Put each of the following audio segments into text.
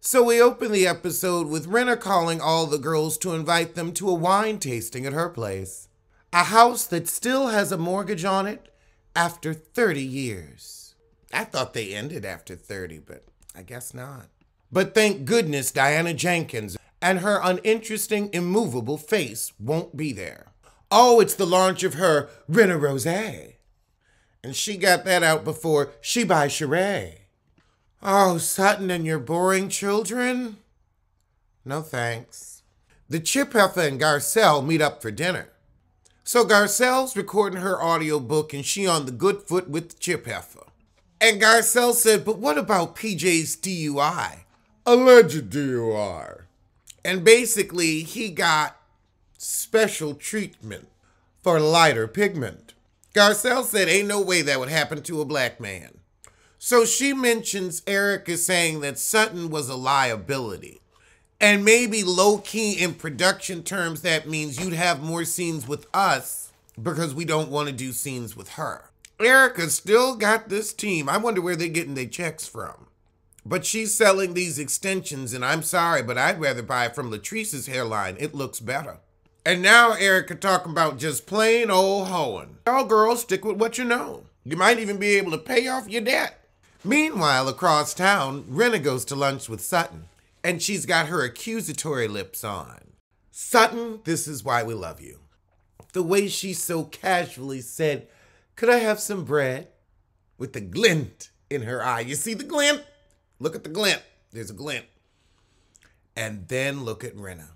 So we open the episode with Rinna calling all the girls to invite them to a wine tasting at her place. A house that still has a mortgage on it after 30 years. I thought they ended after 30, but I guess not. But thank goodness Diana Jenkins and her uninteresting, immovable face won't be there. Oh, it's the launch of her Rinna Rosé. And she got that out before She by Sheree. Oh, Sutton and your boring children? No thanks. The Chip Heifer and Garcelle meet up for dinner. So Garcelle's recording her audiobook and she on the good foot with the Chip Heifer. And Garcelle said, but what about PJ's DUI? Alleged DUI. And basically, he got special treatment for lighter pigment. Garcelle said, ain't no way that would happen to a black man. So she mentions Erica saying that Sutton was a liability. And maybe low-key in production terms, that means you'd have more scenes with us because we don't want to do scenes with her. Erica still got this team. I wonder where they're getting their checks from. But she's selling these extensions, and I'm sorry, but I'd rather buy it from Latrice's hairline. It looks better. And now Erica talking about just plain old hoeing. Y'all girls, stick with what you know. You might even be able to pay off your debt. Meanwhile, across town, Rinna goes to lunch with Sutton, and she's got her accusatory lips on. Sutton, this is why we love you. The way she so casually said, could I have some bread? With the glint in her eye. You see the glint? Look at the glint. There's a glint. And then look at Rinna.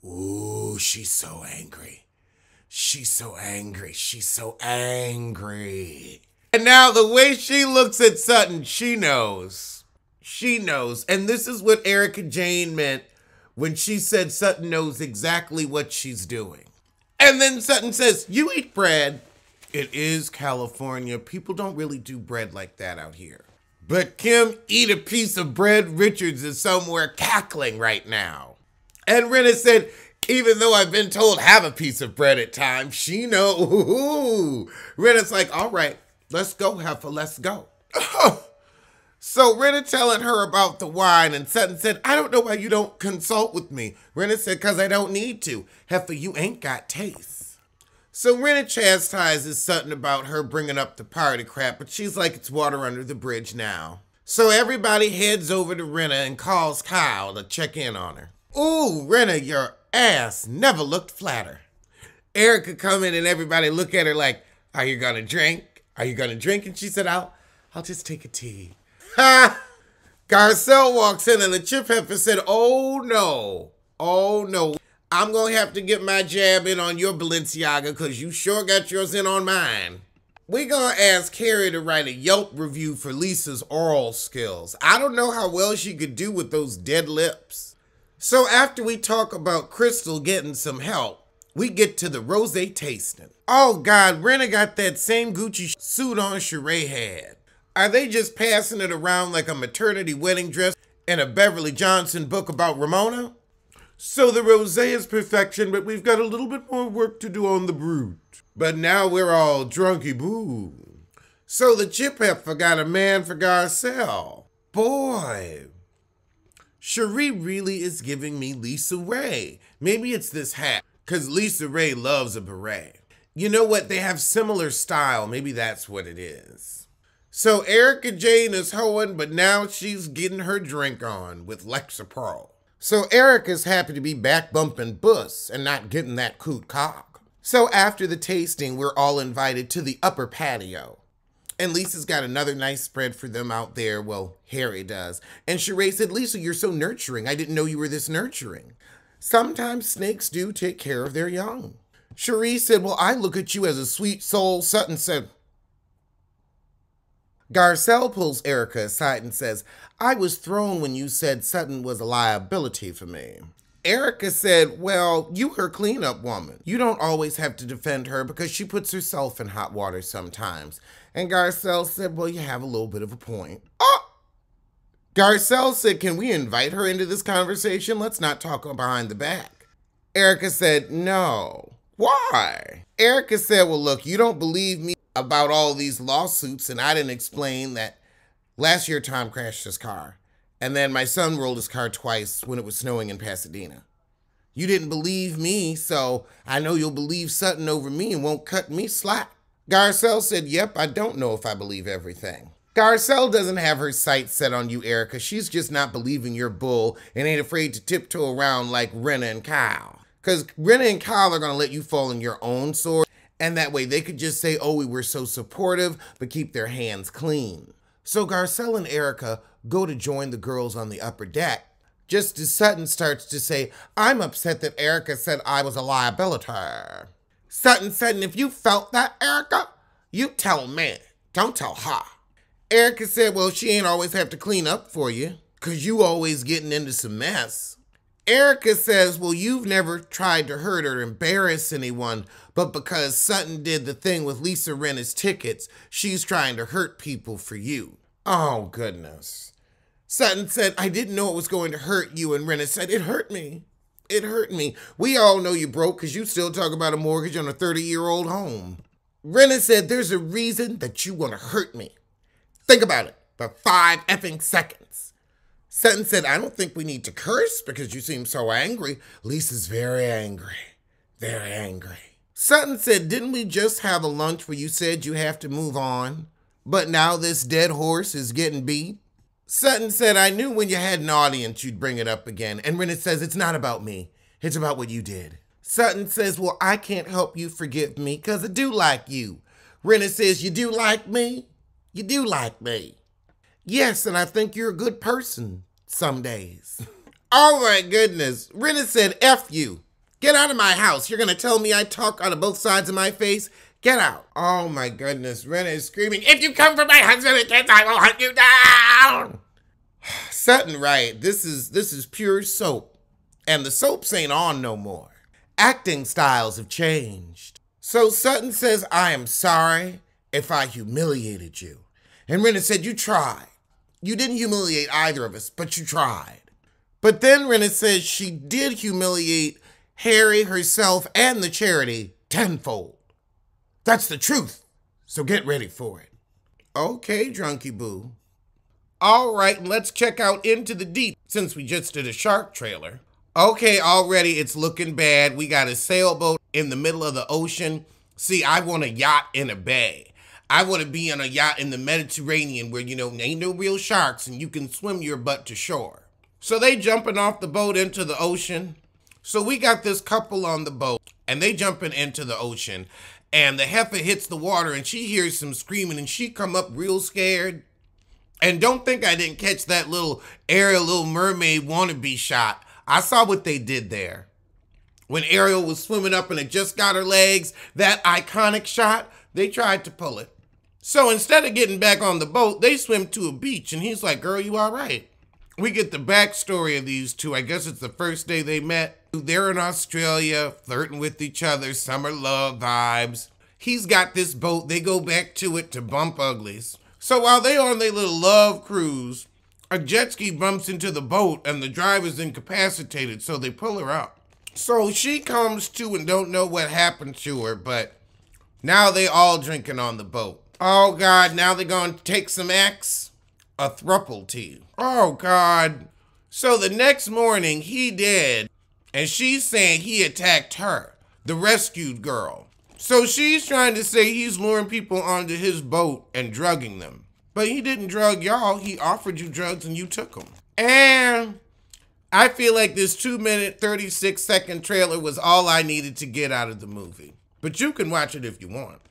Ooh, she's so angry. She's so angry. She's so angry. And now the way she looks at Sutton, she knows. She knows. And this is what Erica Jane meant when she said Sutton knows exactly what she's doing. And then Sutton says, you eat bread. It is California. People don't really do bread like that out here. But Kim, eat a piece of bread. Richards is somewhere cackling right now. And Rinna said, even though I've been told have a piece of bread at times, she knows. Rinna's like, all right. Let's go, Heifer, let's go. So Rinna telling her about the wine, and Sutton said, I don't know why you don't consult with me. Rinna said, because I don't need to. Heifer, you ain't got taste. So Rinna chastises Sutton about her bringing up the party crap, but she's like, it's water under the bridge now. So everybody heads over to Rinna and calls Kyle to check in on her. Ooh, Rinna, your ass never looked flatter. Erica come in and everybody look at her like, are you gonna drink? Are you gonna drink? And she said, I'll just take a tea. Ha! Garcelle walks in and the Chip Heifer said, oh no, I'm gonna have to get my jab in on your Balenciaga because you sure got yours in on mine. We gonna ask Carrie to write a Yelp review for Lisa's oral skills. I don't know how well she could do with those dead lips. So after we talk about Crystal getting some help, we get to the rosé tasting. Oh God, Rinna got that same Gucci suit on Sheree had. Are they just passing it around like a maternity wedding dress in a Beverly Johnson book about Ramona? So the rosé is perfection, but we've got a little bit more work to do on the brute. But now we're all drunky boo. So the Chip Heifer got a man for Garcelle. Boy, Sheree really is giving me Lisa Ray. Maybe it's this hat. Because Lisa Ray loves a beret. You know what? They have similar style. Maybe that's what it is. So Erica Jane is hoeing, but now she's getting her drink on with Lexapro. So Erica's happy to be back bumping Bus and not getting that coot cock. So after the tasting, we're all invited to the upper patio. And Lisa's got another nice spread for them out there. Well, Harry does. And Sheree said, Lisa, you're so nurturing. I didn't know you were this nurturing. Sometimes snakes do take care of their young. Sheree said, well, I look at you as a sweet soul. Sutton said. Garcelle pulls Erica aside and says, I was thrown when you said Sutton was a liability for me. Erica said, well, you her cleanup woman. You don't always have to defend her because she puts herself in hot water sometimes. And Garcelle said, well, you have a little bit of a point. Oh! Garcelle said, can we invite her into this conversation? Let's not talk behind the back. Erica said, no. Why? Erica said, well, look, you don't believe me about all these lawsuits, and I didn't explain that last year Tom crashed his car. And then my son rolled his car twice when it was snowing in Pasadena. You didn't believe me, so I know you'll believe Sutton over me and won't cut me slack. Garcelle said, yep, I don't know if I believe everything. Garcelle doesn't have her sights set on you, Erica. She's just not believing your bull and ain't afraid to tiptoe around like Renna and Kyle. Because Renna and Kyle are going to let you fall on your own sword, and that way they could just say, oh, we were so supportive, but keep their hands clean. So Garcelle and Erica go to join the girls on the upper deck, just as Sutton starts to say, I'm upset that Erica said I was a liability. Sutton said, if you felt that, Erica, you tell me, don't tell her. Erica said, well, she ain't always have to clean up for you, because you always getting into some mess. Erica says, well, you've never tried to hurt or embarrass anyone, but because Sutton did the thing with Lisa Rinna's tickets, she's trying to hurt people for you. Oh, goodness. Sutton said, I didn't know it was going to hurt you, and Renna said, it hurt me. It hurt me. We all know you broke because you still talk about a mortgage on a 30-year-old home. Renna said, there's a reason that you want to hurt me. Think about it for 5 effing seconds. Sutton said, I don't think we need to curse because you seem so angry. Lisa's very angry. Very angry. Sutton said, didn't we just have a lunch where you said you have to move on? But now this dead horse is getting beat? Sutton said, I knew when you had an audience you'd bring it up again. And Renna says, it's not about me. It's about what you did. Sutton says, well, I can't help you forgive me because I do like you. Renna says, you do like me? You do like me. Yes, and I think you're a good person some days. Oh my goodness. Renna said, F you. Get out of my house. You're going to tell me I talk out of both sides of my face? Get out. Oh my goodness. Renna is screaming, if you come for my husband and kids, I will hunt you down. Sutton, right. This is pure soap. And the soaps ain't on no more. Acting styles have changed. So Sutton says, I am sorry if I humiliated you. And Renna said, you tried. You didn't humiliate either of us, but you tried. But then Renna says she did humiliate Harry, herself, and the charity tenfold. That's the truth. So get ready for it. Okay, Drunky Boo. All right, let's check out Into the Deep since we just did a shark trailer. Okay, already it's looking bad. We got a sailboat in the middle of the ocean. See, I want a yacht in a bay. I want to be on a yacht in the Mediterranean where, ain't no real sharks and you can swim your butt to shore. So they jumping off the boat into the ocean. So we got this couple on the boat and they jumping into the ocean and the heifer hits the water and she hears some screaming and she come up real scared. And don't think I didn't catch that little Ariel Little Mermaid wannabe shot. I saw what they did there. When Ariel was swimming up and it just got her legs, that iconic shot, they tried to pull it. So instead of getting back on the boat, they swim to a beach and he's like, girl, you all right? We get the backstory of these two. I guess it's the first day they met. They're in Australia, flirting with each other, summer love vibes. He's got this boat. They go back to it to bump uglies. So while they on their little love cruise, a jet ski bumps into the boat and the driver's incapacitated, so they pull her up. So she comes to and don't know what happened to her, but now they all drinking on the boat. Oh God, now they're going to take some X, a thruple tea. Oh God. So the next morning he dead, and she's saying he attacked her, the rescued girl. So she's trying to say he's luring people onto his boat and drugging them. But he didn't drug y'all. He offered you drugs and you took them. And I feel like this 2-minute, 36-second trailer was all I needed to get out of the movie. But you can watch it if you want.